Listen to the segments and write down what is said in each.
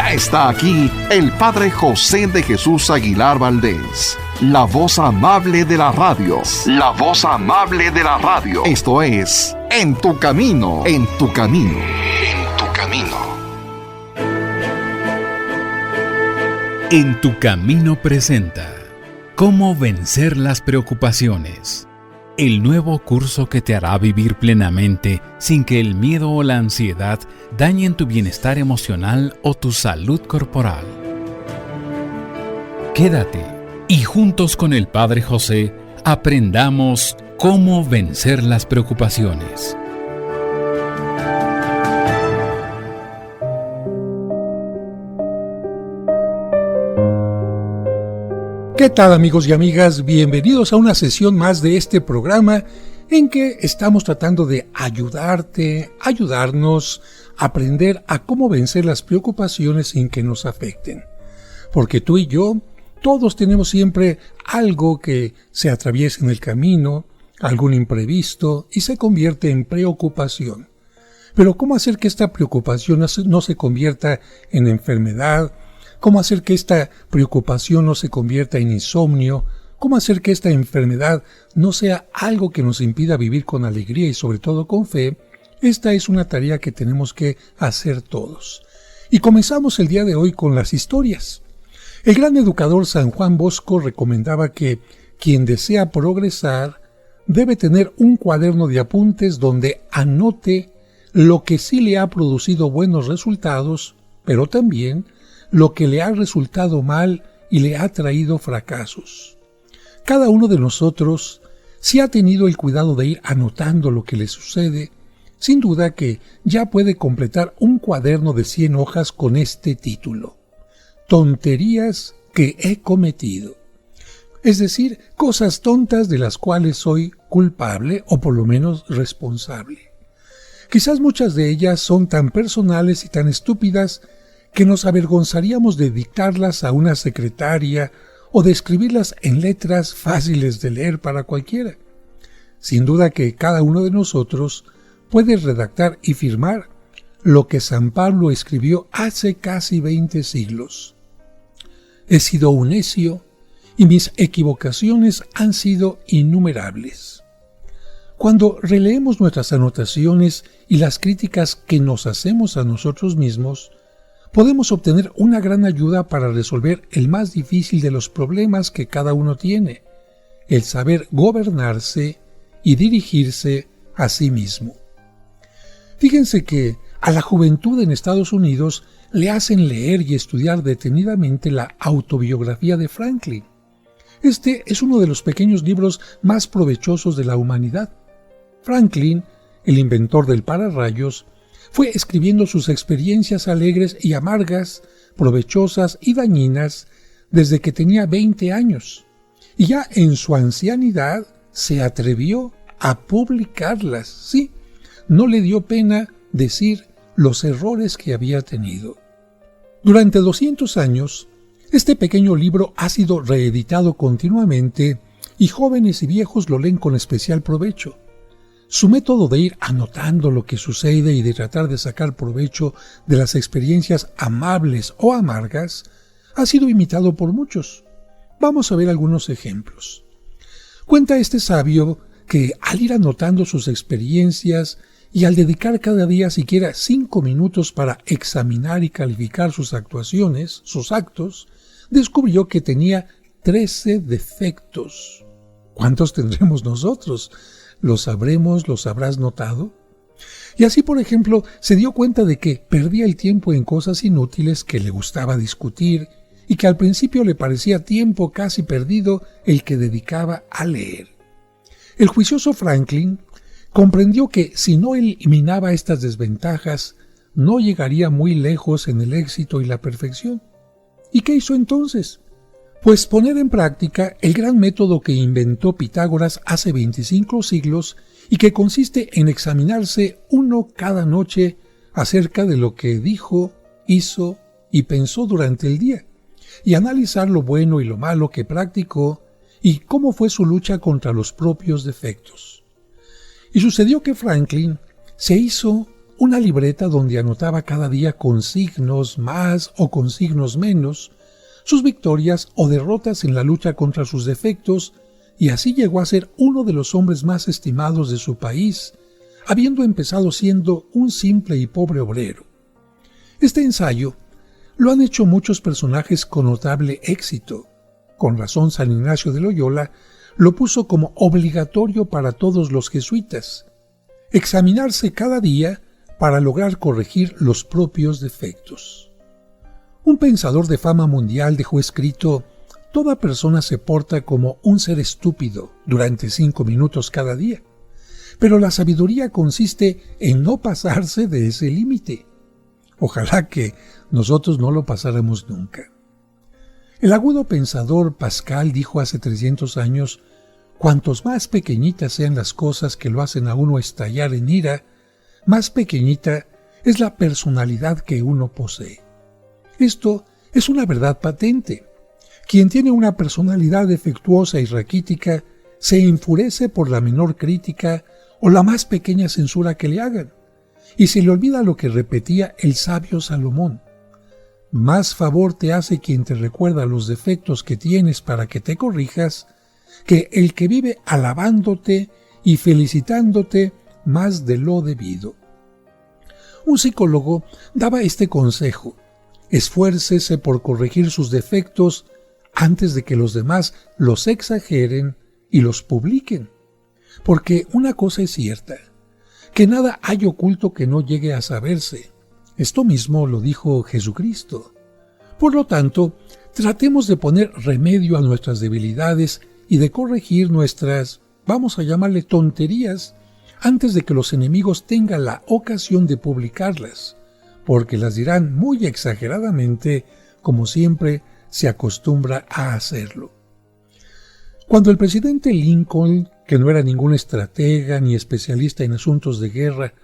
Ya está aquí el Padre José de Jesús Aguilar Valdés, la voz amable de la radio. La voz amable de la radio. Esto es En tu Camino, en tu Camino, en tu Camino. En tu Camino presenta Cómo vencer las preocupaciones. El nuevo curso que te hará vivir plenamente sin que el miedo o la ansiedad dañen tu bienestar emocional o tu salud corporal. Quédate y juntos con el Padre José aprendamos cómo vencer las preocupaciones. ¿Qué tal, amigos y amigas? Bienvenidos a una sesión más de este programa en que estamos tratando de ayudarnos a aprender a cómo vencer las preocupaciones sin que nos afecten. Porque tú y yo, todos tenemos siempre algo que se atraviesa en el camino, algún imprevisto y se convierte en preocupación. Pero ¿cómo hacer que esta preocupación no se convierta en enfermedad? ¿Cómo hacer que esta preocupación no se convierta en insomnio? ¿Cómo hacer que esta enfermedad no sea algo que nos impida vivir con alegría y sobre todo con fe? Esta es una tarea que tenemos que hacer todos. Y comenzamos el día de hoy con las historias. El gran educador San Juan Bosco recomendaba que quien desea progresar debe tener un cuaderno de apuntes donde anote lo que sí le ha producido buenos resultados, pero también lo que le ha resultado mal y le ha traído fracasos. Cada uno de nosotros, si ha tenido el cuidado de ir anotando lo que le sucede, sin duda que ya puede completar un cuaderno de 100 hojas con este título: Tonterías que he cometido. Es decir, cosas tontas de las cuales soy culpable o por lo menos responsable. Quizás muchas de ellas son tan personales y tan estúpidas que nos avergonzaríamos de dictarlas a una secretaria o de escribirlas en letras fáciles de leer para cualquiera. Sin duda que cada uno de nosotros puede redactar y firmar lo que San Pablo escribió hace casi 20 siglos. He sido un necio y mis equivocaciones han sido innumerables. Cuando releemos nuestras anotaciones y las críticas que nos hacemos a nosotros mismos, podemos obtener una gran ayuda para resolver el más difícil de los problemas que cada uno tiene, el saber gobernarse y dirigirse a sí mismo. Fíjense que a la juventud en Estados Unidos le hacen leer y estudiar detenidamente la autobiografía de Franklin. Este es uno de los pequeños libros más provechosos de la humanidad. Franklin, el inventor del pararrayos, fue escribiendo sus experiencias alegres y amargas, provechosas y dañinas desde que tenía 20 años, y ya en su ancianidad se atrevió a publicarlas. Sí, no le dio pena decir los errores que había tenido. Durante 200 años, este pequeño libro ha sido reeditado continuamente y jóvenes y viejos lo leen con especial provecho. Su método de ir anotando lo que sucede y de tratar de sacar provecho de las experiencias amables o amargas ha sido imitado por muchos. Vamos a ver algunos ejemplos. Cuenta este sabio que al ir anotando sus experiencias y al dedicar cada día siquiera 5 minutos para examinar y calificar sus actuaciones, sus actos, descubrió que tenía 13 defectos. ¿Cuántos tendremos nosotros? ¿Lo sabremos? ¿Los habrás notado? Y así, por ejemplo, se dio cuenta de que perdía el tiempo en cosas inútiles que le gustaba discutir y que al principio le parecía tiempo casi perdido el que dedicaba a leer. El juicioso Franklin comprendió que si no eliminaba estas desventajas, no llegaría muy lejos en el éxito y la perfección. ¿Y qué hizo entonces? Pues poner en práctica el gran método que inventó Pitágoras hace 25 siglos y que consiste en examinarse uno cada noche acerca de lo que dijo, hizo y pensó durante el día, y analizar lo bueno y lo malo que practicó y cómo fue su lucha contra los propios defectos. Y sucedió que Franklin se hizo una libreta donde anotaba cada día con signos más o con signos menos sus victorias o derrotas en la lucha contra sus defectos, y así llegó a ser uno de los hombres más estimados de su país, habiendo empezado siendo un simple y pobre obrero. Este ensayo lo han hecho muchos personajes con notable éxito. Con razón, San Ignacio de Loyola lo puso como obligatorio para todos los jesuitas: examinarse cada día para lograr corregir los propios defectos. Un pensador de fama mundial dejó escrito: toda persona se porta como un ser estúpido durante 5 minutos cada día, pero la sabiduría consiste en no pasarse de ese límite. Ojalá que nosotros no lo pasáramos nunca. El agudo pensador Pascal dijo hace 300 años: cuantos más pequeñitas sean las cosas que lo hacen a uno estallar en ira, más pequeñita es la personalidad que uno posee. Esto es una verdad patente. Quien tiene una personalidad defectuosa y raquítica se enfurece por la menor crítica o la más pequeña censura que le hagan, y se le olvida lo que repetía el sabio Salomón: más favor te hace quien te recuerda los defectos que tienes para que te corrijas, que el que vive alabándote y felicitándote más de lo debido. Un psicólogo daba este consejo: esfuércese por corregir sus defectos antes de que los demás los exageren y los publiquen. Porque una cosa es cierta, que nada hay oculto que no llegue a saberse. Esto mismo lo dijo Jesucristo. Por lo tanto, tratemos de poner remedio a nuestras debilidades y de corregir nuestras, vamos a llamarle tonterías, antes de que los enemigos tengan la ocasión de publicarlas, porque las dirán muy exageradamente, como siempre se acostumbra a hacerlo. Cuando el presidente Lincoln, que no era ningún estratega ni especialista en asuntos de guerra,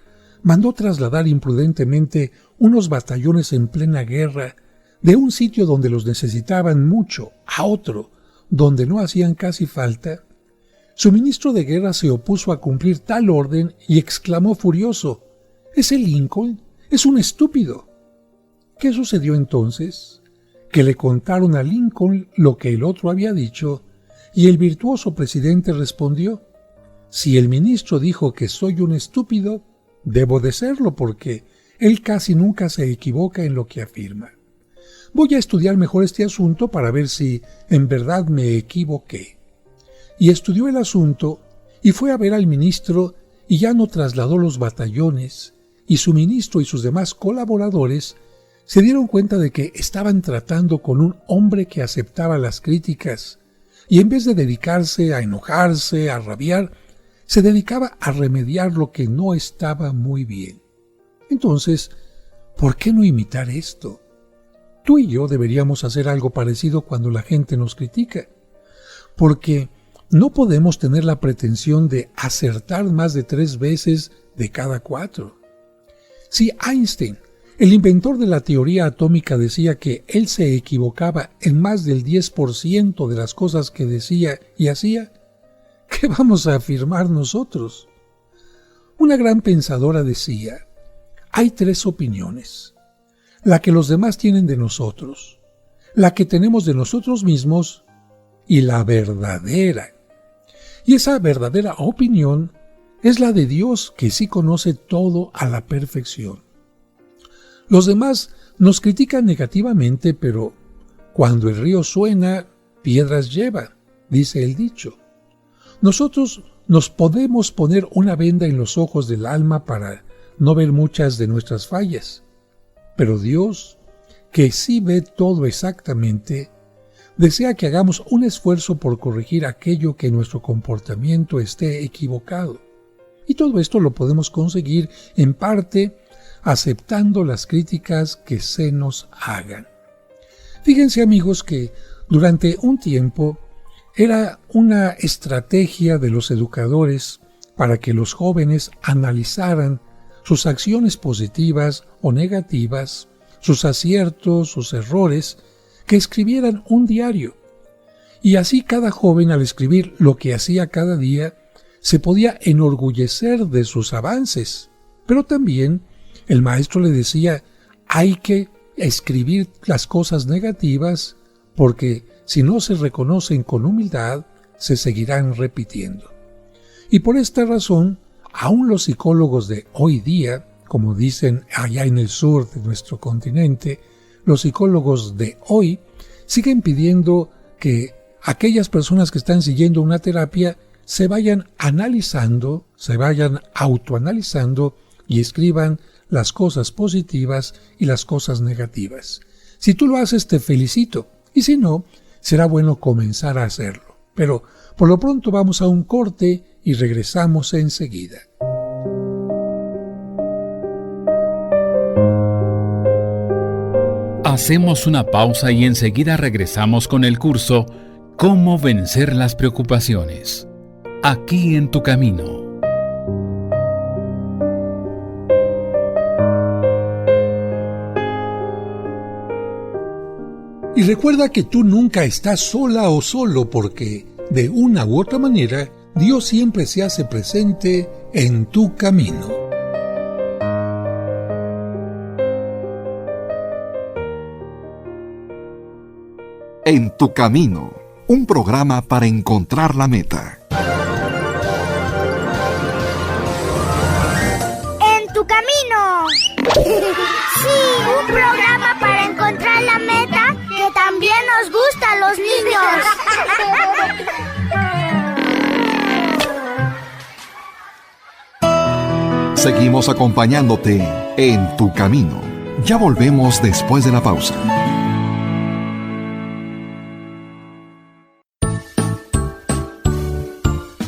mandó trasladar imprudentemente unos batallones en plena guerra de un sitio donde los necesitaban mucho a otro donde no hacían casi falta, su ministro de guerra se opuso a cumplir tal orden y exclamó furioso: «Ese Lincoln es un estúpido». ¿Qué sucedió entonces? Que le contaron a Lincoln lo que el otro había dicho, y el virtuoso presidente respondió: «Si el ministro dijo que soy un estúpido, debo de serlo, porque él casi nunca se equivoca en lo que afirma. Voy a estudiar mejor este asunto para ver si en verdad me equivoqué». Y estudió el asunto y fue a ver al ministro, y ya no trasladó los batallones, y su ministro y sus demás colaboradores se dieron cuenta de que estaban tratando con un hombre que aceptaba las críticas, y en vez de dedicarse a enojarse, a rabiar, se dedicaba a remediar lo que no estaba muy bien. Entonces, ¿por qué no imitar esto? Tú y yo deberíamos hacer algo parecido cuando la gente nos critica, porque no podemos tener la pretensión de acertar más de 3 veces de cada 4. Si Einstein, el inventor de la teoría atómica, decía que él se equivocaba en más del 10% de las cosas que decía y hacía, ¿qué vamos a afirmar nosotros? Una gran pensadora decía: hay 3 opiniones: la que los demás tienen de nosotros, la que tenemos de nosotros mismos y la verdadera. Y esa verdadera opinión es la de Dios, que sí conoce todo a la perfección. Los demás nos critican negativamente, pero cuando el río suena, piedras lleva, dice el dicho. Nosotros nos podemos poner una venda en los ojos del alma para no ver muchas de nuestras fallas, pero Dios, que sí ve todo exactamente, desea que hagamos un esfuerzo por corregir aquello que en nuestro comportamiento esté equivocado. Y todo esto lo podemos conseguir en parte aceptando las críticas que se nos hagan. Fíjense, amigos, que durante un tiempo era una estrategia de los educadores para que los jóvenes analizaran sus acciones positivas o negativas, sus aciertos, sus errores, que escribieran un diario. Y así cada joven, al escribir lo que hacía cada día, se podía enorgullecer de sus avances, pero también El maestro le decía, hay que escribir las cosas negativas porque si no se reconocen con humildad, se seguirán repitiendo. Y por esta razón, aún los psicólogos de hoy día, como dicen allá en el sur de nuestro continente, los psicólogos de hoy siguen pidiendo que aquellas personas que están siguiendo una terapia se vayan analizando, se vayan autoanalizando y escriban las cosas positivas y las cosas negativas. Si tú lo haces, te felicito, y si no, será bueno comenzar a hacerlo. Pero por lo pronto vamos a un corte y regresamos enseguida. Hacemos una pausa y enseguida regresamos con el curso Cómo vencer las preocupaciones. Aquí en tu camino. Y recuerda que tú nunca estás sola o solo porque, de una u otra manera, Dios siempre se hace presente en tu camino. En tu camino, un programa para encontrar la meta. En tu camino. Sí, un programa para encontrar la meta que también nos gusta a los niños. Seguimos acompañándote en tu camino. Ya volvemos después de la pausa.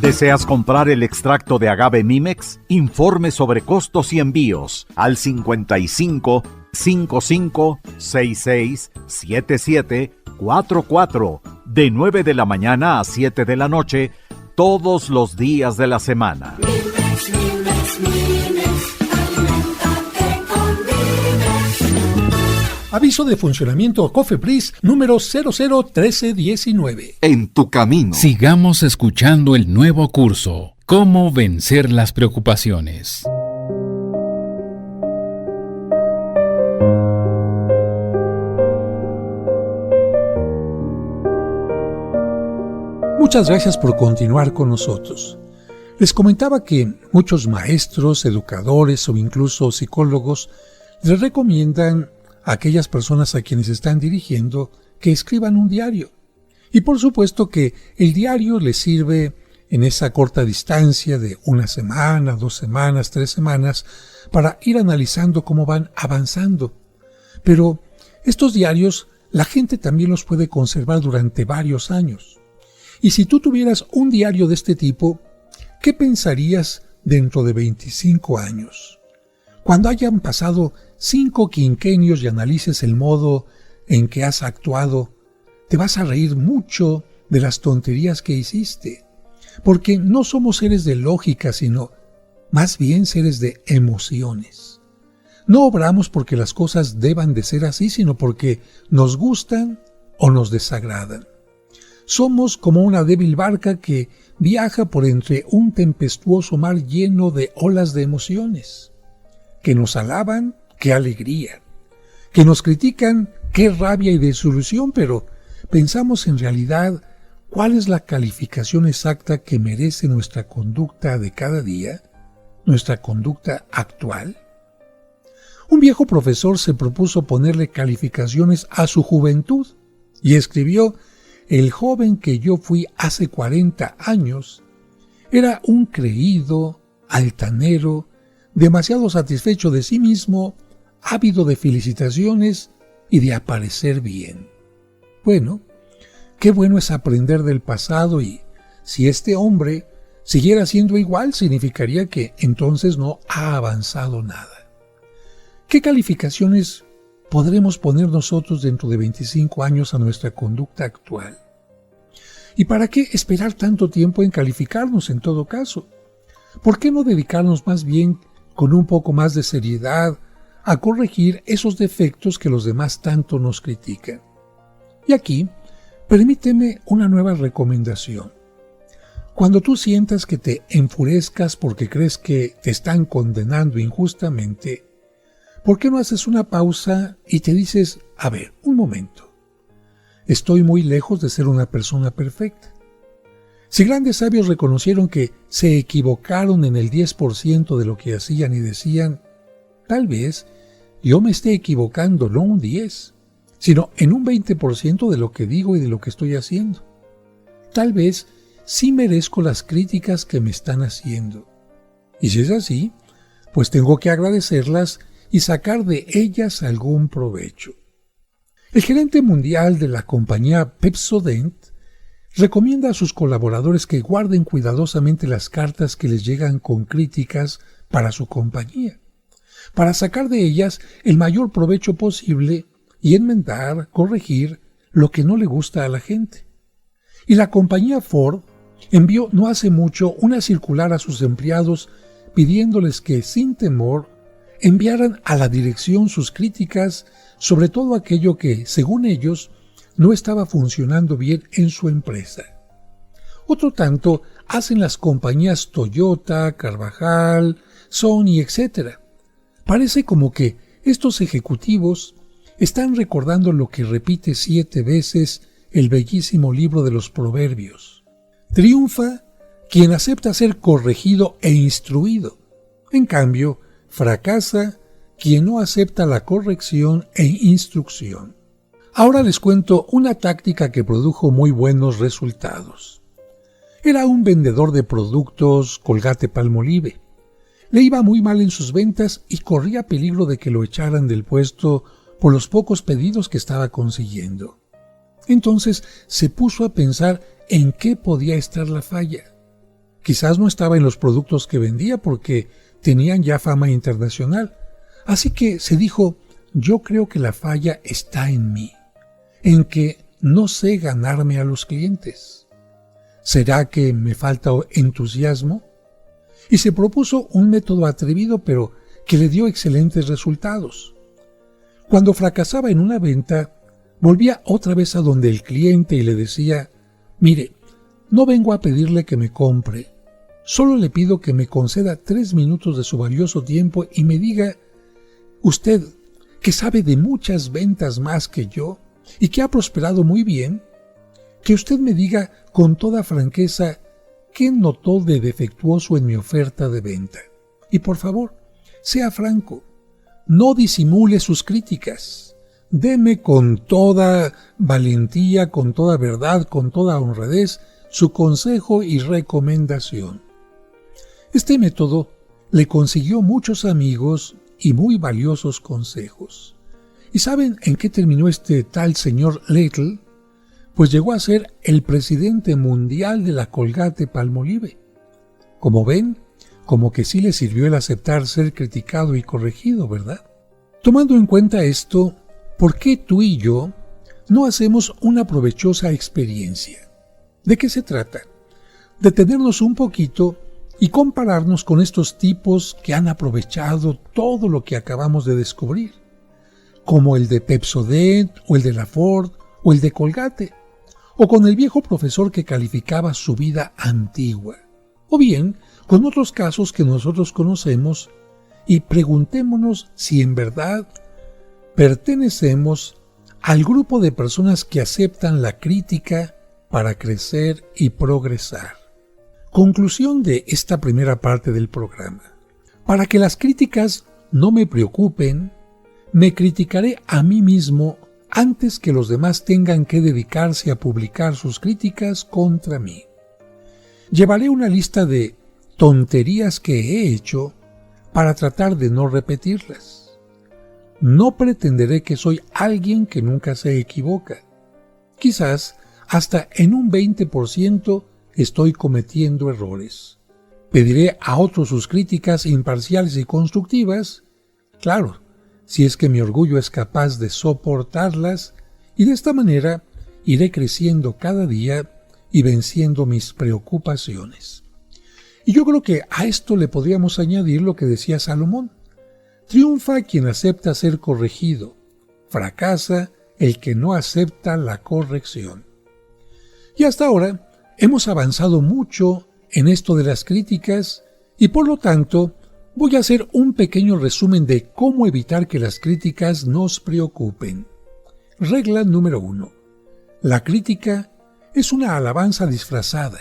¿Deseas comprar el extracto de agave Mimex? Informe sobre costos y envíos al 55 55 66 77 44 de 9 de la mañana a 7 de la noche todos los días de la semana. Mimex, Mimex, Mimex, aliméntate con Mimex. Aviso de funcionamiento COFEPRIS número 001319. En tu camino. Sigamos escuchando el nuevo curso Cómo vencer las preocupaciones. Muchas gracias por continuar con nosotros. Les comentaba que muchos maestros, educadores o incluso psicólogos les recomiendan a aquellas personas a quienes están dirigiendo que escriban un diario. Y por supuesto que el diario les sirve en esa corta distancia de 1 semana, 2 semanas, 3 semanas, para ir analizando cómo van avanzando. Pero estos diarios la gente también los puede conservar durante varios años. Y si tú tuvieras un diario de este tipo, ¿qué pensarías dentro de 25 años? Cuando hayan pasado 5 quinquenios y analices el modo en que has actuado, te vas a reír mucho de las tonterías que hiciste, porque no somos seres de lógica, sino más bien seres de emociones. No obramos porque las cosas deban de ser así, sino porque nos gustan o nos desagradan. Somos como una débil barca que viaja por entre un tempestuoso mar lleno de olas de emociones, que nos alaban, qué alegría, que nos critican, qué rabia y desilusión, pero pensamos en realidad cuál es la calificación exacta que merece nuestra conducta de cada día, nuestra conducta actual. Un viejo profesor se propuso ponerle calificaciones a su juventud y escribió: el joven que yo fui hace 40 años era un creído, altanero, demasiado satisfecho de sí mismo, ávido de felicitaciones y de aparecer bien. Bueno, qué bueno es aprender del pasado, y si este hombre siguiera siendo igual, significaría que entonces no ha avanzado nada. ¿Qué calificaciones podremos poner nosotros dentro de 25 años a nuestra conducta actual? ¿Y para qué esperar tanto tiempo en calificarnos en todo caso? ¿Por qué no dedicarnos más bien con un poco más de seriedad a corregir esos defectos que los demás tanto nos critican? Y aquí, permíteme una nueva recomendación. Cuando tú sientas que te enfurezcas porque crees que te están condenando injustamente, ¿por qué no haces una pausa y te dices, a ver, un momento, estoy muy lejos de ser una persona perfecta? Si grandes sabios reconocieron que se equivocaron en el 10% de lo que hacían y decían, tal vez yo me esté equivocando no un 10, sino en un 20% de lo que digo y de lo que estoy haciendo. Tal vez sí merezco las críticas que me están haciendo. Y si es así, pues tengo que agradecerlas y sacar de ellas algún provecho. El gerente mundial de la compañía Pepsodent recomienda a sus colaboradores que guarden cuidadosamente las cartas que les llegan con críticas para su compañía, para sacar de ellas el mayor provecho posible y enmendar, corregir lo que no le gusta a la gente. Y la compañía Ford envió no hace mucho una circular a sus empleados pidiéndoles que, sin temor, enviaran a la dirección sus críticas sobre todo aquello que, según ellos, no estaba funcionando bien en su empresa. Otro tanto hacen las compañías Toyota, Carvajal, Sony, etc. Parece como que estos ejecutivos están recordando lo que repite 7 veces el bellísimo libro de los Proverbios. Triunfa quien acepta ser corregido e instruido. En cambio, fracasa quien no acepta la corrección e instrucción. Ahora les cuento una táctica que produjo muy buenos resultados. Era un vendedor de productos Colgate-Palmolive. Le iba muy mal en sus ventas y corría peligro de que lo echaran del puesto por los pocos pedidos que estaba consiguiendo. Entonces se puso a pensar en qué podía estar la falla. Quizás no estaba en los productos que vendía porque tenían ya fama internacional. Así que se dijo, yo creo que la falla está en mí, en que no sé ganarme a los clientes. ¿Será que me falta entusiasmo? Y se propuso un método atrevido pero que le dio excelentes resultados. Cuando fracasaba en una venta, volvía otra vez a donde el cliente y le decía, mire, no vengo a pedirle que me compre, solo le pido que me conceda 3 minutos de su valioso tiempo y me diga, usted, que sabe de muchas ventas más que yo y que ha prosperado muy bien, que usted me diga con toda franqueza qué notó de defectuoso en mi oferta de venta. Y por favor, sea franco, no disimule sus críticas. Deme con toda valentía, con toda verdad, con toda honradez, su consejo y recomendación. Este método le consiguió muchos amigos y muy valiosos consejos. ¿Y saben en qué terminó este tal señor Little? Pues llegó a ser el presidente mundial de la Colgate-Palmolive. Como ven, como que sí le sirvió el aceptar ser criticado y corregido, ¿verdad? Tomando en cuenta esto, ¿por qué tú y yo no hacemos una provechosa experiencia? ¿De qué se trata? Detenernos un poquito y compararnos con estos tipos que han aprovechado todo lo que acabamos de descubrir, como el de Pepsodent o el de la Ford o el de Colgate, o con el viejo profesor que calificaba su vida antigua, o bien con otros casos que nosotros conocemos y preguntémonos si en verdad pertenecemos al grupo de personas que aceptan la crítica para crecer y progresar. Conclusión de esta primera parte del programa. Para que las críticas no me preocupen, me criticaré a mí mismo antes que los demás tengan que dedicarse a publicar sus críticas contra mí. Llevaré una lista de tonterías que he hecho para tratar de no repetirlas. No pretenderé que soy alguien que nunca se equivoca. Quizás hasta en un 20% estoy cometiendo errores. Pediré a otros sus críticas imparciales y constructivas, claro, si es que mi orgullo es capaz de soportarlas, y de esta manera iré creciendo cada día y venciendo mis preocupaciones. Y yo creo que a esto le podríamos añadir lo que decía Salomón. Triunfa quien acepta ser corregido, fracasa el que no acepta la corrección. Y hasta ahora hemos avanzado mucho en esto de las críticas y por lo tanto Voy a hacer un pequeño resumen de cómo evitar que las críticas nos preocupen. Regla número 1. La crítica es una alabanza disfrazada.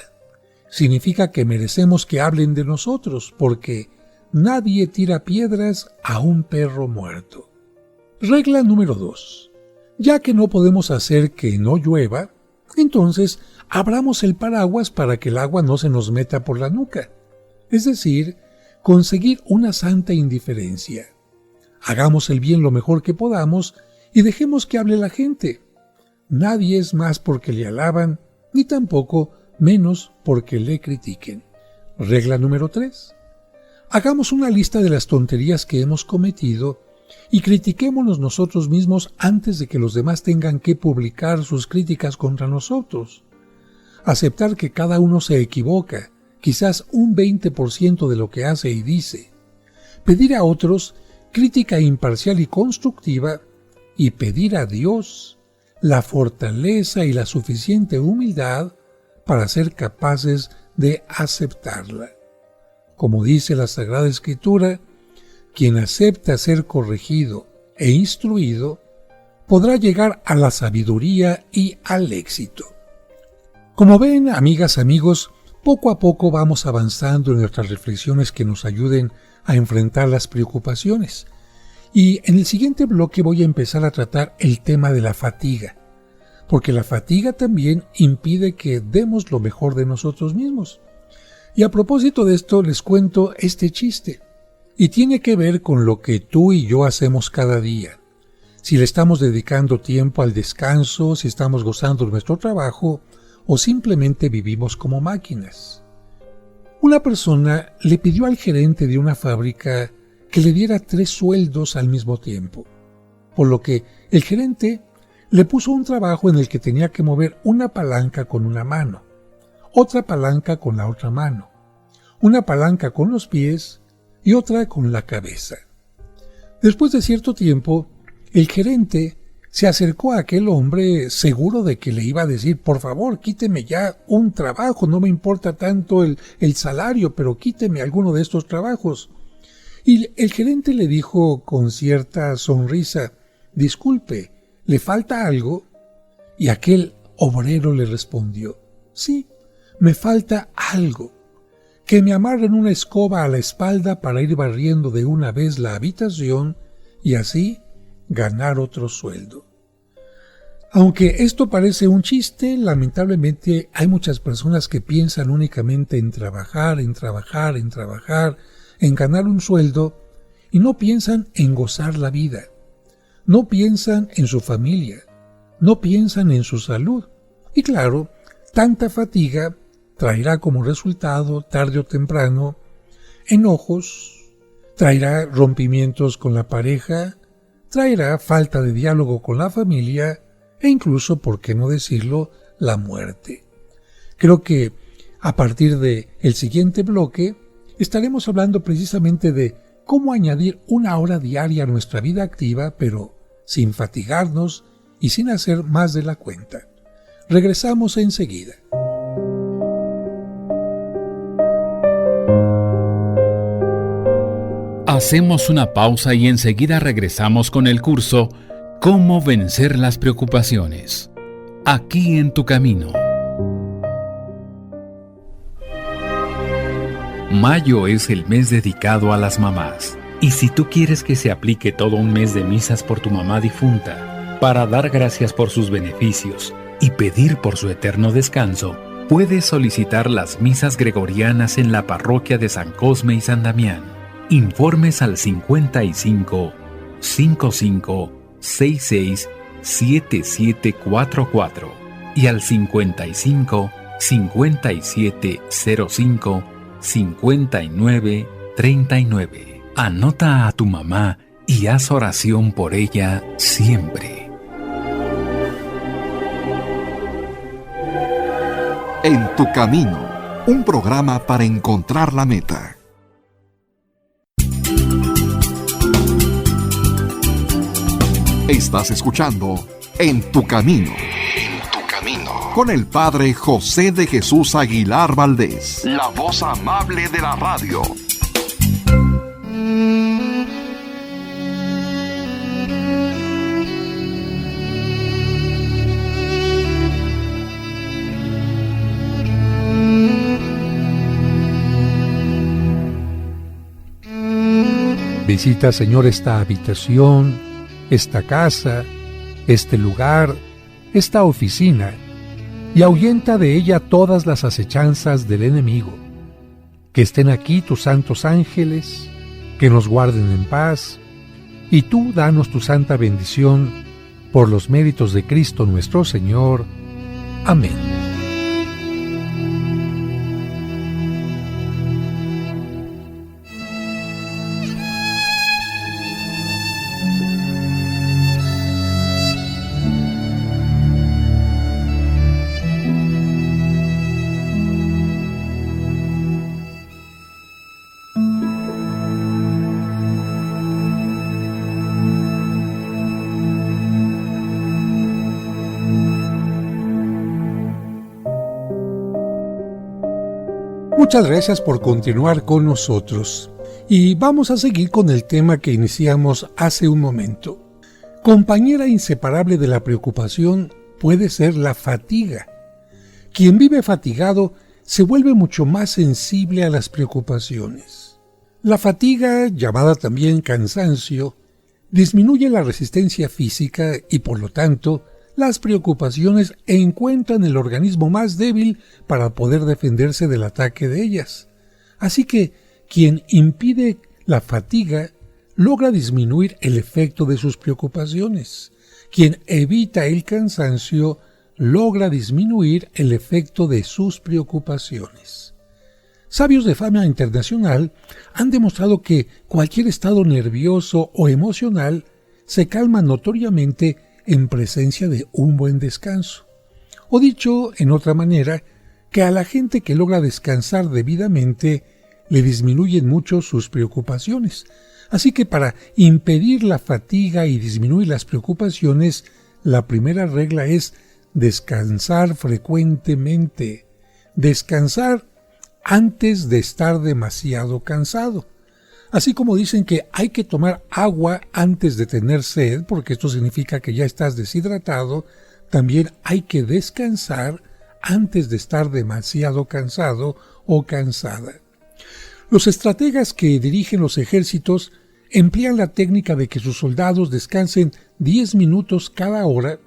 Significa que merecemos que hablen de nosotros, porque nadie tira piedras a un perro muerto. Regla número 2. Ya que no podemos hacer que no llueva, entonces abramos el paraguas para que el agua no se nos meta por la nuca. Es decir, conseguir una santa indiferencia. Hagamos el bien lo mejor que podamos y dejemos que hable la gente. Nadie es más porque le alaban, ni tampoco menos porque le critiquen. Regla número 3. Hagamos una lista de las tonterías que hemos cometido y critiquémonos nosotros mismos antes de que los demás tengan que publicar sus críticas contra nosotros. Aceptar que cada uno se equivoca, quizás un 20% de lo que hace y dice. Pedir a otros crítica imparcial y constructiva y pedir a Dios la fortaleza y la suficiente humildad para ser capaces de aceptarla. Como dice la Sagrada Escritura, quien acepta ser corregido e instruido podrá llegar a la sabiduría y al éxito. Como ven, amigas, amigos, poco a poco vamos avanzando en nuestras reflexiones que nos ayuden a enfrentar las preocupaciones. Y en el siguiente bloque voy a empezar a tratar el tema de la fatiga, porque la fatiga también impide que demos lo mejor de nosotros mismos. Y a propósito de esto les cuento este chiste, y tiene que ver con lo que tú y yo hacemos cada día. Si le estamos dedicando tiempo al descanso, si estamos gozando de nuestro trabajo, o simplemente vivimos como máquinas. Una persona le pidió al gerente de una fábrica que le diera 3 sueldos al mismo tiempo, por lo que el gerente le puso un trabajo en el que tenía que mover una palanca con una mano, otra palanca con la otra mano, una palanca con los pies y otra con la cabeza. Después de cierto tiempo, el gerente se acercó a aquel hombre seguro de que le iba a decir: por favor, quíteme ya un trabajo, no me importa tanto el salario, pero quíteme alguno de estos trabajos. Y el gerente le dijo con cierta sonrisa: disculpe, ¿le falta algo? Y aquel obrero le respondió: sí, me falta algo, que me amarren una escoba a la espalda para ir barriendo de una vez la habitación y así ganar otro sueldo. Aunque esto parece un chiste, lamentablemente hay muchas personas que piensan únicamente en trabajar, en ganar un sueldo, y no piensan en gozar la vida, no piensan en su familia, no piensan en su salud. Y claro, tanta fatiga traerá como resultado, tarde o temprano, enojos, traerá rompimientos con la pareja, traerá falta de diálogo con la familia e incluso, por qué no decirlo, la muerte. Creo que a partir del siguiente bloque estaremos hablando precisamente de cómo añadir 1 hora diaria a nuestra vida activa, pero sin fatigarnos y sin hacer más de la cuenta. Regresamos enseguida. Hacemos una pausa y enseguida regresamos con el curso Cómo vencer las preocupaciones. Aquí en tu camino. Mayo es el mes dedicado a las mamás. Y si tú quieres que se aplique todo un mes de misas por tu mamá difunta, para dar gracias por sus beneficios y pedir por su eterno descanso, puedes solicitar las misas gregorianas en la parroquia de San Cosme y San Damián. Informes al 55 55 66 7744 y al 55 57 05 59 39. Anota a tu mamá y haz oración por ella siempre. En tu camino, un programa para encontrar la meta. Estás escuchando En tu camino. En tu camino. Con el Padre José de Jesús Aguilar Valdés, la voz amable de la radio. Visita, Señor, esta habitación, esta casa, este lugar, esta oficina, y ahuyenta de ella todas las acechanzas del enemigo. Que estén aquí tus santos ángeles, que nos guarden en paz, y tú danos tu santa bendición, por los méritos de Cristo nuestro Señor. Amén. Muchas gracias por continuar con nosotros. Y vamos a seguir con el tema que iniciamos hace un momento. Compañera inseparable de la preocupación puede ser la fatiga. Quien vive fatigado se vuelve mucho más sensible a las preocupaciones. La fatiga, llamada también cansancio, disminuye la resistencia física y por lo tanto las preocupaciones encuentran el organismo más débil para poder defenderse del ataque de ellas. Así que quien impide la fatiga logra disminuir el efecto de sus preocupaciones. Quien evita el cansancio logra disminuir el efecto de sus preocupaciones. Sabios de fama internacional han demostrado que cualquier estado nervioso o emocional se calma notoriamente en presencia de un buen descanso. O dicho en otra manera, que a la gente que logra descansar debidamente le disminuyen mucho sus preocupaciones. Así que para impedir la fatiga y disminuir las preocupaciones, la primera regla es descansar frecuentemente. Descansar antes de estar demasiado cansado. Así como dicen que hay que tomar agua antes de tener sed, porque esto significa que ya estás deshidratado, también hay que descansar antes de estar demasiado cansado o cansada. Los estrategas que dirigen los ejércitos emplean la técnica de que sus soldados descansen 10 minutos cada hora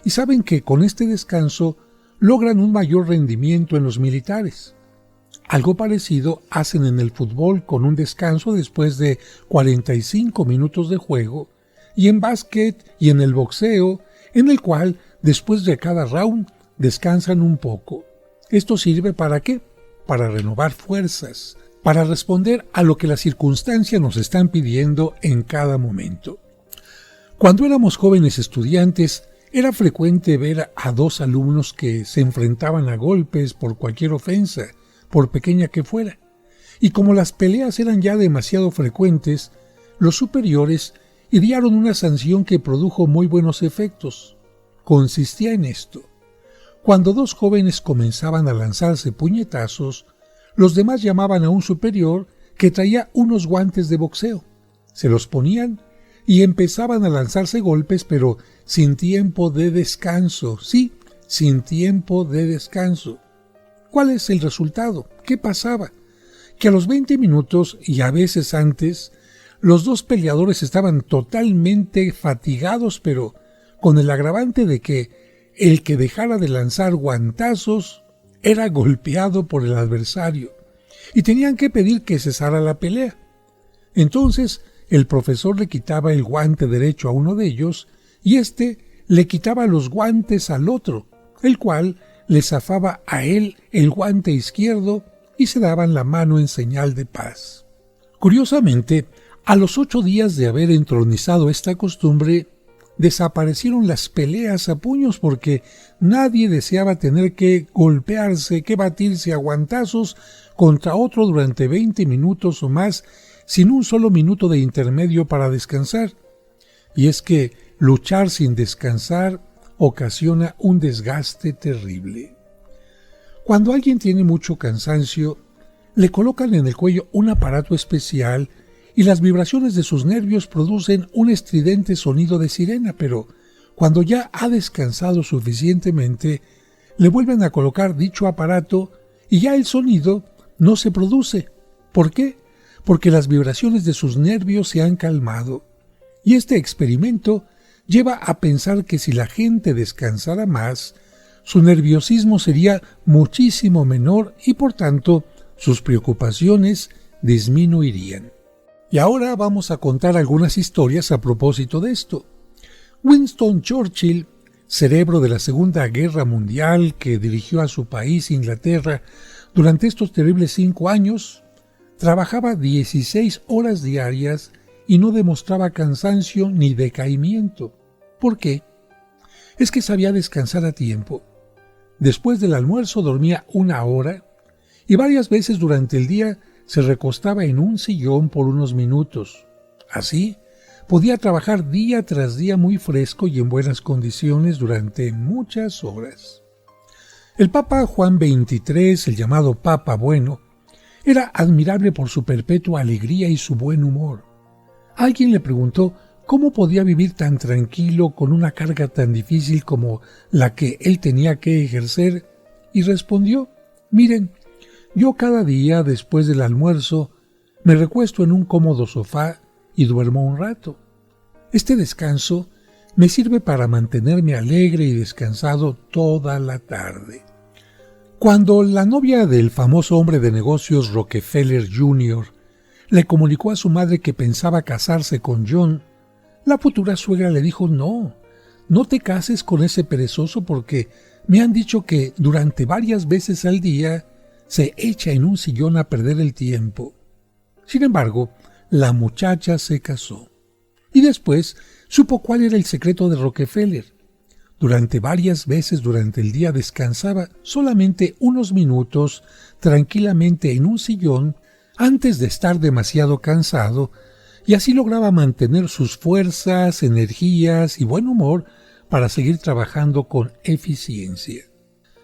y saben que con este descanso logran un mayor rendimiento en los militares. Algo parecido hacen en el fútbol con un descanso después de 45 minutos de juego, y en básquet y en el boxeo, en el cual después de cada round descansan un poco. ¿Esto sirve para qué? Para renovar fuerzas, para responder a lo que las circunstancias nos están pidiendo en cada momento. Cuando éramos jóvenes estudiantes, era frecuente ver a dos alumnos que se enfrentaban a golpes por cualquier ofensa, por pequeña que fuera. Y como las peleas eran ya demasiado frecuentes, los superiores idearon una sanción que produjo muy buenos efectos. Consistía en esto: cuando dos jóvenes comenzaban a lanzarse puñetazos, los demás llamaban a un superior que traía unos guantes de boxeo. Se los ponían y empezaban a lanzarse golpes, pero sin tiempo de descanso. Sí, sin tiempo de descanso. ¿Cuál es el resultado? ¿Qué pasaba? Que a los 20 minutos y a veces antes, los dos peleadores estaban totalmente fatigados, pero con el agravante de que el que dejara de lanzar guantazos era golpeado por el adversario y tenían que pedir que cesara la pelea. Entonces el profesor le quitaba el guante derecho a uno de ellos y éste le quitaba los guantes al otro, el cual le zafaba a él el guante izquierdo y se daban la mano en señal de paz. Curiosamente, a los 8 días de haber entronizado esta costumbre, desaparecieron las peleas a puños porque nadie deseaba tener que golpearse, que batirse a guantazos contra otro durante 20 minutos o más sin un solo minuto de intermedio para descansar. Y es que luchar sin descansar ocasiona un desgaste terrible. Cuando alguien tiene mucho cansancio, le colocan en el cuello un aparato especial y las vibraciones de sus nervios producen un estridente sonido de sirena, pero cuando ya ha descansado suficientemente, le vuelven a colocar dicho aparato y ya el sonido no se produce. ¿Por qué? porque las vibraciones de sus nervios se han calmado. Y este experimento lleva a pensar que si la gente descansara más, su nerviosismo sería muchísimo menor y por tanto sus preocupaciones disminuirían. Y ahora vamos a contar algunas historias a propósito de esto. Winston Churchill, cerebro de la Segunda Guerra Mundial que dirigió a su país, Inglaterra, durante estos terribles 5 años, trabajaba 16 horas diarias y no demostraba cansancio ni decaimiento. ¿Por qué? Es que sabía descansar a tiempo. Después del almuerzo dormía 1 hora y varias veces durante el día se recostaba en un sillón por unos minutos. Así, podía trabajar día tras día muy fresco y en buenas condiciones durante muchas horas. El Papa Juan XXIII, el llamado Papa Bueno, era admirable por su perpetua alegría y su buen humor. Alguien le preguntó cómo podía vivir tan tranquilo con una carga tan difícil como la que él tenía que ejercer, y respondió: miren, yo cada día después del almuerzo me recuesto en un cómodo sofá y duermo un rato. Este descanso me sirve para mantenerme alegre y descansado toda la tarde. Cuando la novia del famoso hombre de negocios Rockefeller Jr. le comunicó a su madre que pensaba casarse con John, la futura suegra le dijo: no te cases con ese perezoso porque me han dicho que durante varias veces al día se echa en un sillón a perder el tiempo. Sin embargo, la muchacha se casó. Y después supo cuál era el secreto de Rockefeller. Durante varias veces durante el día descansaba solamente unos minutos tranquilamente en un sillón antes de estar demasiado cansado, y así lograba mantener sus fuerzas, energías y buen humor para seguir trabajando con eficiencia.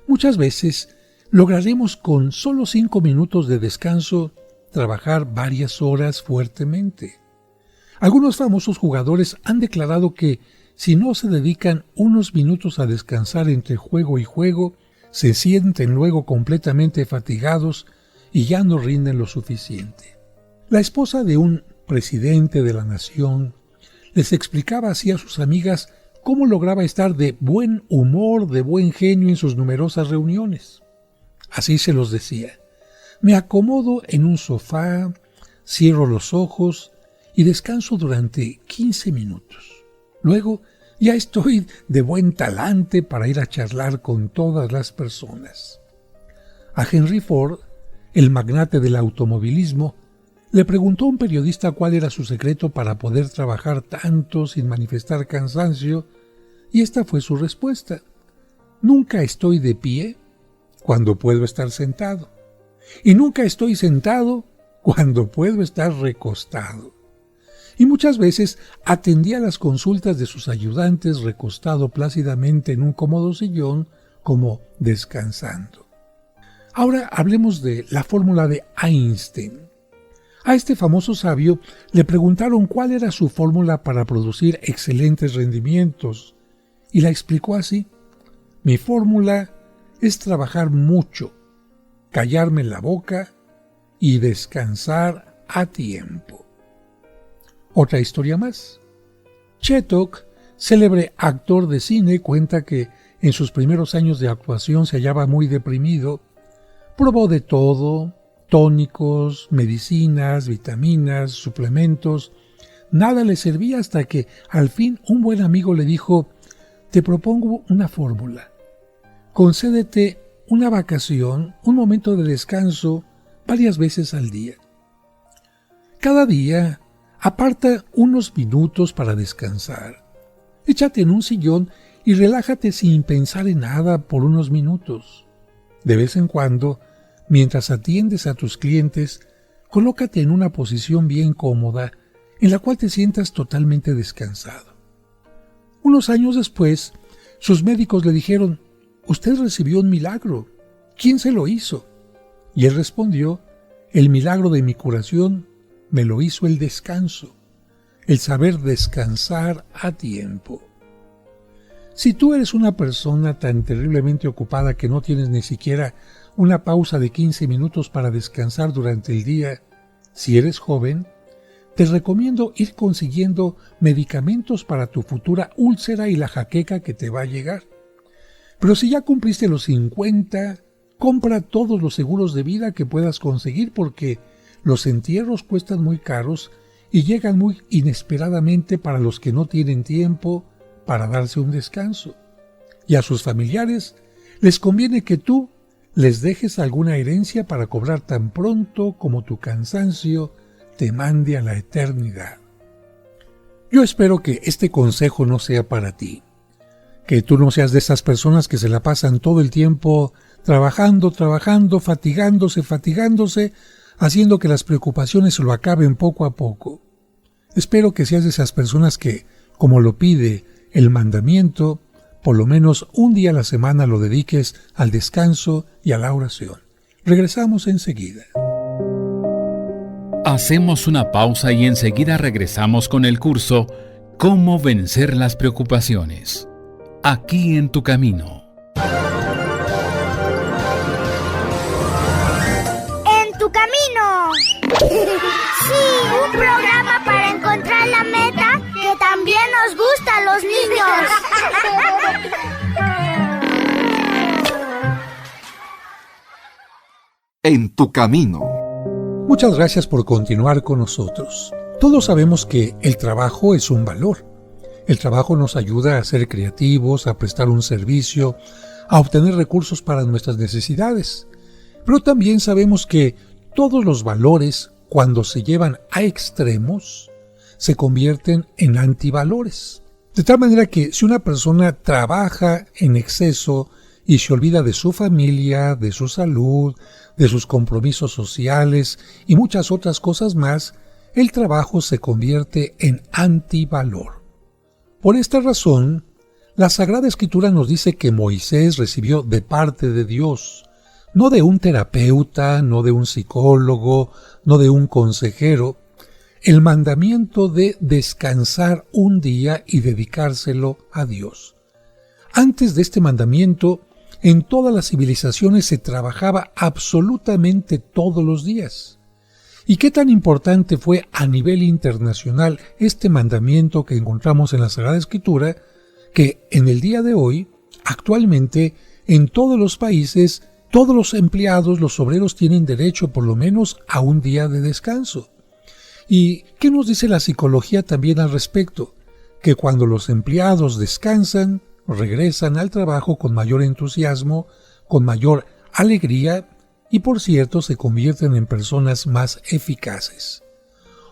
Muchas veces lograremos con solo 5 minutos de descanso trabajar varias horas fuertemente. Algunos famosos jugadores han declarado que si no se dedican unos minutos a descansar entre juego y juego, se sienten luego completamente fatigados y ya no rinden lo suficiente. La esposa de un presidente de la nación les explicaba así a sus amigas cómo lograba estar de buen humor, de buen genio en sus numerosas reuniones. Así se los decía: me acomodo en un sofá, cierro los ojos y descanso durante 15 minutos. Luego ya estoy de buen talante para ir a charlar con todas las personas. A Henry Ford, el magnate del automovilismo, le preguntó a un periodista cuál era su secreto para poder trabajar tanto sin manifestar cansancio, y esta fue su respuesta: nunca estoy de pie cuando puedo estar sentado, y nunca estoy sentado cuando puedo estar recostado. Y muchas veces atendía las consultas de sus ayudantes recostado plácidamente en un cómodo sillón, como descansando. Ahora hablemos de la fórmula de Einstein. A este famoso sabio le preguntaron cuál era su fórmula para producir excelentes rendimientos, y la explicó así: mi fórmula es trabajar mucho, callarme la boca y descansar a tiempo. Otra historia más. Chetok, célebre actor de cine, cuenta que en sus primeros años de actuación se hallaba muy deprimido. Probó de todo: tónicos, medicinas, vitaminas, suplementos. Nada le servía hasta que al fin un buen amigo le dijo: te propongo una fórmula. Concédete una vacación, un momento de descanso, varias veces al día. Cada día aparta unos minutos para descansar. Échate en un sillón y relájate sin pensar en nada por unos minutos. De vez en cuando, mientras atiendes a tus clientes, colócate en una posición bien cómoda en la cual te sientas totalmente descansado. Unos años después, sus médicos le dijeron: usted recibió un milagro. ¿Quién se lo hizo? Y él respondió: el milagro de mi curación me lo hizo el descanso, el saber descansar a tiempo. Si tú eres una persona tan terriblemente ocupada que no tienes ni siquiera una pausa de 15 minutos para descansar durante el día, Si eres joven, te recomiendo ir consiguiendo medicamentos para tu futura úlcera y la jaqueca que te va a llegar. Pero si ya cumpliste los 50, compra todos los seguros de vida que puedas conseguir porque los entierros cuestan muy caros y llegan muy inesperadamente para los que no tienen tiempo para darse un descanso. Y a sus familiares les conviene que tú les dejes alguna herencia para cobrar tan pronto como tu cansancio te mande a la eternidad. Yo espero que este consejo no sea para ti, que tú no seas de esas personas que se la pasan todo el tiempo trabajando, fatigándose, haciendo que las preocupaciones se lo acaben poco a poco. Espero que seas de esas personas que, como lo pide el mandamiento, por lo menos un día a la semana lo dediques al descanso y a la oración. Regresamos enseguida. Hacemos una pausa y enseguida regresamos con el curso Cómo vencer las preocupaciones. Aquí en tu camino. En tu camino. Sí, un programa para encontrar la meta que también nos gusta a los niños. En tu camino. Muchas gracias por continuar con nosotros. Todos sabemos que el trabajo es un valor. El trabajo nos ayuda a ser creativos, a prestar un servicio, a obtener recursos para nuestras necesidades. Pero también sabemos que todos los valores, cuando se llevan a extremos, se convierten en antivalores. De tal manera que si una persona trabaja en exceso y se olvida de su familia, de su salud, de sus compromisos sociales y muchas otras cosas más, el trabajo se convierte en antivalor. Por esta razón, la Sagrada Escritura nos dice que Moisés recibió de parte de Dios, no de un terapeuta, no de un psicólogo, no de un consejero, el mandamiento de descansar un día y dedicárselo a Dios. Antes de este mandamiento, en todas las civilizaciones se trabajaba absolutamente todos los días. ¿Y qué tan importante fue a nivel internacional este mandamiento que encontramos en la Sagrada Escritura, que en el día de hoy, actualmente, en todos los países, todos los empleados, los obreros tienen derecho por lo menos a un día de descanso? ¿Y qué nos dice la psicología también al respecto? Que cuando los empleados descansan, regresan al trabajo con mayor entusiasmo, con mayor alegría y, por cierto, se convierten en personas más eficaces.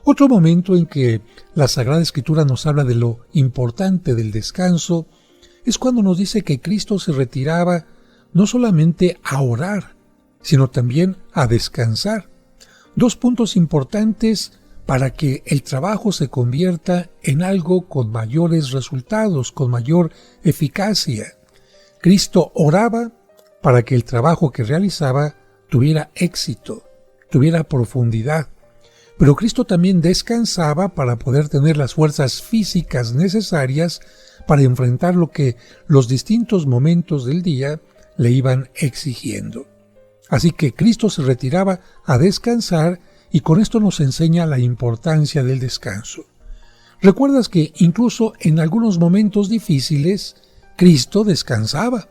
Otro momento en que la Sagrada Escritura nos habla de lo importante del descanso es cuando nos dice que Cristo se retiraba no solamente a orar, sino también a descansar. Dos puntos importantes para que el trabajo se convierta en algo con mayores resultados, con mayor eficacia. Cristo oraba para que el trabajo que realizaba tuviera éxito, tuviera profundidad. Pero Cristo también descansaba para poder tener las fuerzas físicas necesarias para enfrentar lo que los distintos momentos del día le iban exigiendo. Así que Cristo se retiraba a descansar y con esto nos enseña la importancia del descanso. ¿Recuerdas que incluso en algunos momentos difíciles Cristo descansaba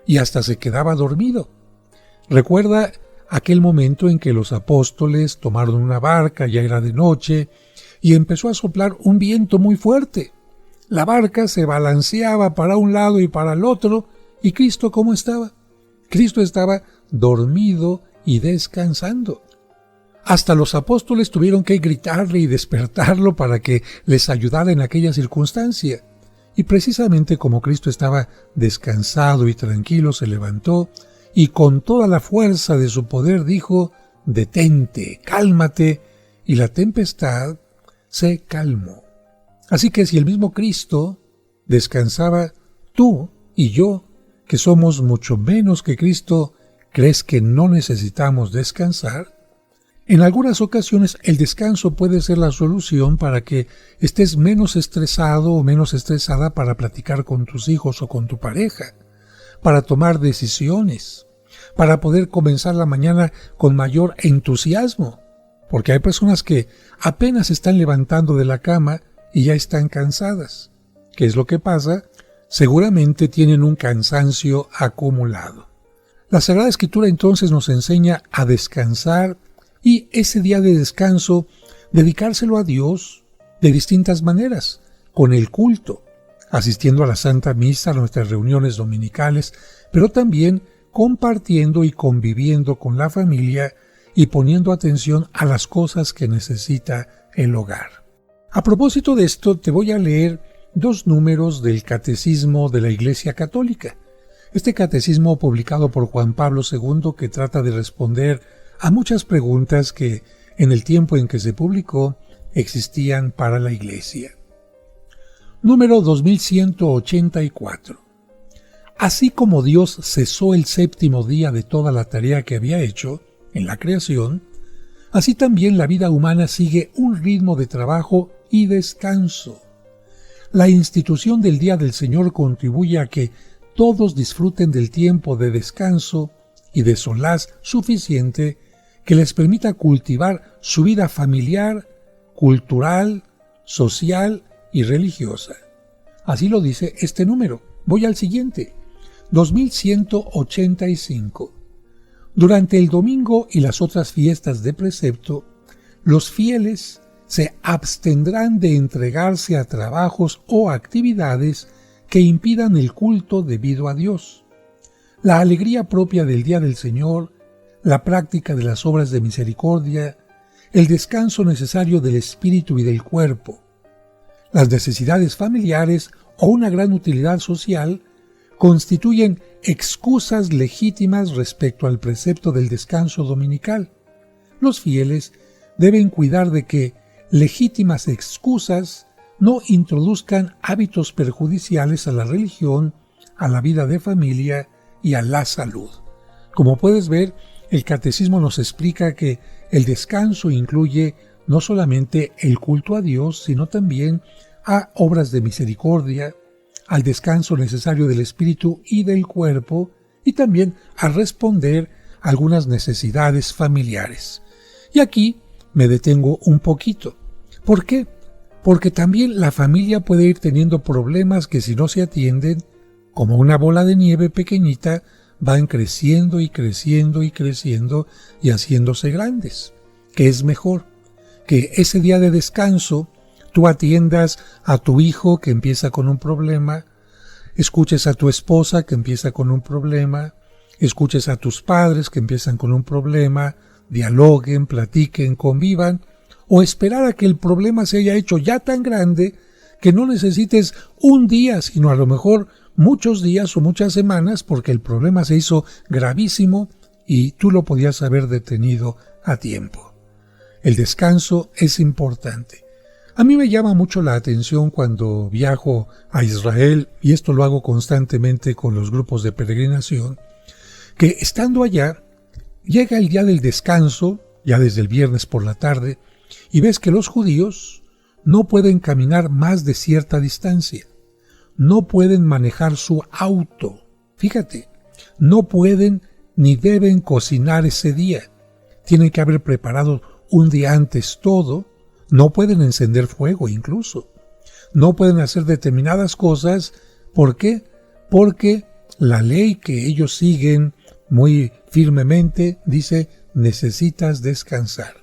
y hasta se quedaba dormido? Recuerda aquel momento en que los apóstoles tomaron una barca, ya era de noche, y empezó a soplar un viento muy fuerte. La barca se balanceaba para un lado y para el otro, ¿y Cristo cómo estaba? Cristo estaba dormido y descansando. Hasta los apóstoles tuvieron que gritarle y despertarlo para que les ayudara en aquella circunstancia. Y precisamente como Cristo estaba descansado y tranquilo, se levantó y con toda la fuerza de su poder dijo: «Detente, cálmate», y la tempestad se calmó. Así que si el mismo Cristo descansaba, tú y yo, que somos mucho menos que Cristo, ¿crees que no necesitamos descansar? En algunas ocasiones el descanso puede ser la solución para que estés menos estresado o menos estresada para platicar con tus hijos o con tu pareja, para tomar decisiones, para poder comenzar la mañana con mayor entusiasmo, porque hay personas que apenas se están levantando de la cama y ya están cansadas. ¿Qué es lo que pasa? Seguramente tienen un cansancio acumulado. La Sagrada Escritura entonces nos enseña a descansar y ese día de descanso dedicárselo a Dios de distintas maneras, con el culto, asistiendo a la Santa Misa, a nuestras reuniones dominicales, pero también compartiendo y conviviendo con la familia y poniendo atención a las cosas que necesita el hogar. A propósito de esto, te voy a leer 2 números del Catecismo de la Iglesia Católica. Este catecismo publicado por Juan Pablo II, que trata de responder a muchas preguntas que en el tiempo en que se publicó existían para la Iglesia. Número 2184. Así como Dios cesó el séptimo día de toda la tarea que había hecho en la creación, así también la vida humana sigue un ritmo de trabajo y descanso. La institución del Día del Señor contribuye a que todos disfruten del tiempo de descanso y de solaz suficiente que les permita cultivar su vida familiar, cultural, social y religiosa. Así lo dice este número. Voy al siguiente. 2185. Durante el domingo y las otras fiestas de precepto, los fieles se abstendrán de entregarse a trabajos o actividades que impidan el culto debido a Dios. La alegría propia del Día del Señor, la práctica de las obras de misericordia, el descanso necesario del espíritu y del cuerpo, las necesidades familiares o una gran utilidad social constituyen excusas legítimas respecto al precepto del descanso dominical. Los fieles deben cuidar de que legítimas excusas no introduzcan hábitos perjudiciales a la religión, a la vida de familia y a la salud. Como puedes ver, el catecismo nos explica que el descanso incluye no solamente el culto a Dios, sino también a obras de misericordia, al descanso necesario del espíritu y del cuerpo, y también a responder a algunas necesidades familiares. Y aquí me detengo un poquito. ¿Por qué? Porque también la familia puede ir teniendo problemas que, si no se atienden, como una bola de nieve pequeñita, van creciendo y creciendo y creciendo y haciéndose grandes. ¿Qué es mejor? Que ese día de descanso tú atiendas a tu hijo que empieza con un problema, escuches a tu esposa que empieza con un problema, escuches a tus padres que empiezan con un problema, dialoguen, platiquen, convivan, o esperar a que el problema se haya hecho ya tan grande que no necesites un día, sino a lo mejor muchos días o muchas semanas, porque el problema se hizo gravísimo y tú lo podías haber detenido a tiempo. El descanso es importante. A mí me llama mucho la atención cuando viajo a Israel, y esto lo hago constantemente con los grupos de peregrinación, que estando allá, llega el día del descanso, ya desde el viernes por la tarde, y ves que los judíos no pueden caminar más de cierta distancia, no pueden manejar su auto, fíjate, no pueden ni deben cocinar ese día, tienen que haber preparado un día antes todo, no pueden encender fuego incluso, no pueden hacer determinadas cosas. ¿Por qué? Porque la ley que ellos siguen muy firmemente dice: necesitas descansar.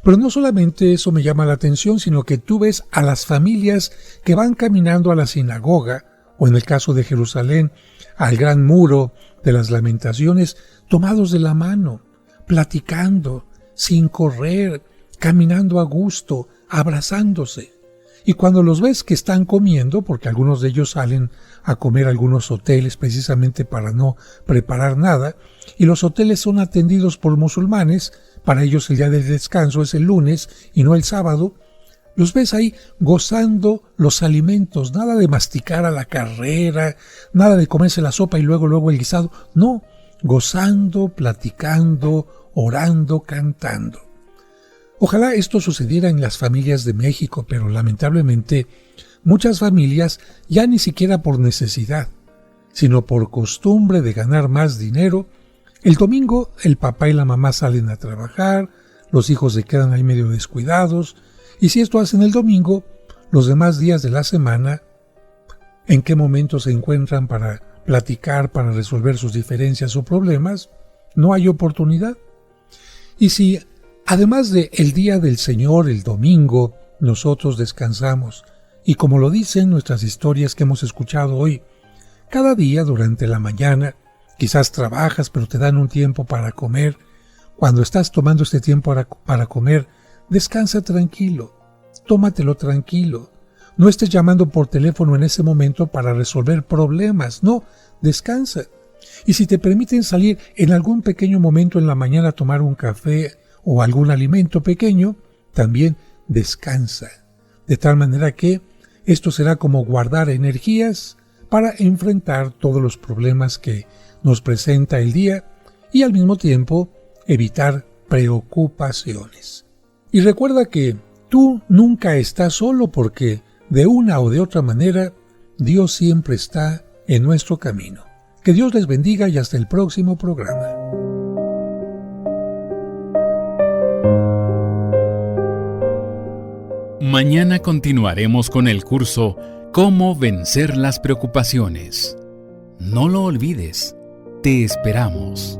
Pero no solamente eso me llama la atención, sino que tú ves a las familias que van caminando a la sinagoga, o en el caso de Jerusalén, al gran muro de las Lamentaciones, tomados de la mano, platicando, sin correr, caminando a gusto, abrazándose. Y cuando los ves que están comiendo, porque algunos de ellos salen a comer a algunos hoteles precisamente para no preparar nada, y los hoteles son atendidos por musulmanes, para ellos el día del descanso es el lunes y no el sábado, los ves ahí gozando los alimentos, nada de masticar a la carrera, nada de comerse la sopa y luego el guisado, no, gozando, platicando, orando, cantando. Ojalá esto sucediera en las familias de México, pero lamentablemente muchas familias ya ni siquiera por necesidad, sino por costumbre de ganar más dinero, el domingo el papá y la mamá salen a trabajar, los hijos se quedan ahí medio descuidados, y si esto hacen el domingo, los demás días de la semana, ¿en qué momento se encuentran para platicar, para resolver sus diferencias o problemas? No hay oportunidad. Y si, además de el día del Señor, el domingo, nosotros descansamos, y como lo dicen nuestras historias que hemos escuchado hoy, cada día durante la mañana, quizás trabajas pero te dan un tiempo para comer. Cuando estás tomando este tiempo para comer, descansa tranquilo, tómatelo tranquilo. No estés llamando por teléfono en ese momento para resolver problemas, no, descansa. Y si te permiten salir en algún pequeño momento en la mañana a tomar un café o algún alimento pequeño, también descansa. De tal manera que esto será como guardar energías para enfrentar todos los problemas que nos presenta el día y al mismo tiempo evitar preocupaciones. Y recuerda que tú nunca estás solo porque de una o de otra manera Dios siempre está en nuestro camino. Que Dios les bendiga y hasta el próximo programa. Mañana continuaremos con el curso Cómo vencer las preocupaciones. No lo olvides, te esperamos.